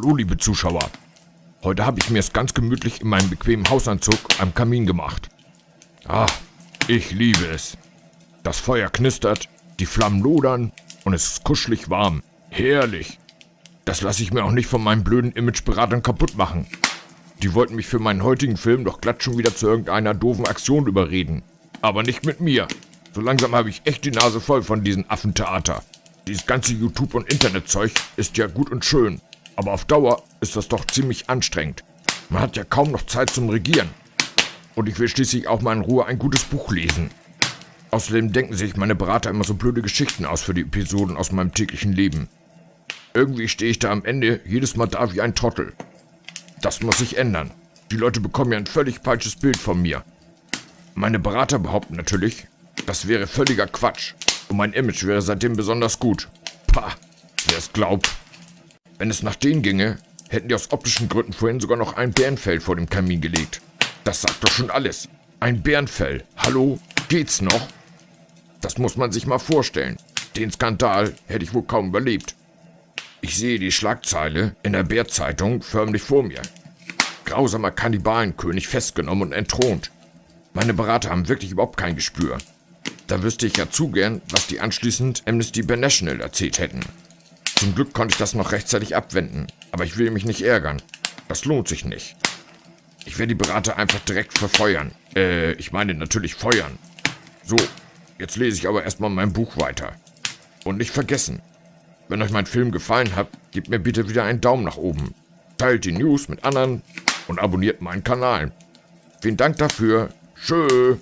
Hallo liebe Zuschauer, heute habe ich mir es ganz gemütlich in meinem bequemen Hausanzug am Kamin gemacht. Ich liebe es. Das Feuer knistert, die Flammen lodern und es ist kuschelig warm. Herrlich. Das lasse ich mir auch nicht von meinen blöden Imageberatern kaputt machen. Die wollten mich für meinen heutigen Film doch glatt schon wieder zu irgendeiner doofen Aktion überreden. Aber nicht mit mir. So langsam habe ich echt die Nase voll von diesem Affentheater. Dieses ganze YouTube- und Internetzeug ist ja gut und schön. Aber auf Dauer ist das doch ziemlich anstrengend. Man hat ja kaum noch Zeit zum Regieren. Und ich will schließlich auch mal in Ruhe ein gutes Buch lesen. Außerdem denken sich meine Berater immer so blöde Geschichten aus für die Episoden aus meinem täglichen Leben. Irgendwie stehe ich da am Ende jedes Mal da wie ein Trottel. Das muss sich ändern. Die Leute bekommen ja ein völlig falsches Bild von mir. Meine Berater behaupten natürlich, das wäre völliger Quatsch. Und mein Image wäre seitdem besonders gut. Pah, wer es glaubt. Wenn es nach denen ginge, hätten die aus optischen Gründen vorhin sogar noch ein Bärenfell vor dem Kamin gelegt. Das sagt doch schon alles. Ein Bärenfell. Hallo? Geht's noch? Das muss man sich mal vorstellen. Den Skandal hätte ich wohl kaum überlebt. Ich sehe die Schlagzeile in der Bär-Zeitung förmlich vor mir. Grausamer Kannibalenkönig festgenommen und entthront. Meine Berater haben wirklich überhaupt kein Gespür. Da wüsste ich ja zu gern, was die anschließend Amnesty International erzählt hätten. Zum Glück konnte ich das noch rechtzeitig abwenden, aber ich will mich nicht ärgern. Das lohnt sich nicht. Ich werde die Berater einfach direkt verfeuern. Ich meine natürlich feuern. So, jetzt lese ich aber erstmal mein Buch weiter. Und nicht vergessen, wenn euch mein Film gefallen hat, gebt mir bitte wieder einen Daumen nach oben. Teilt die News mit anderen und abonniert meinen Kanal. Vielen Dank dafür. Tschö.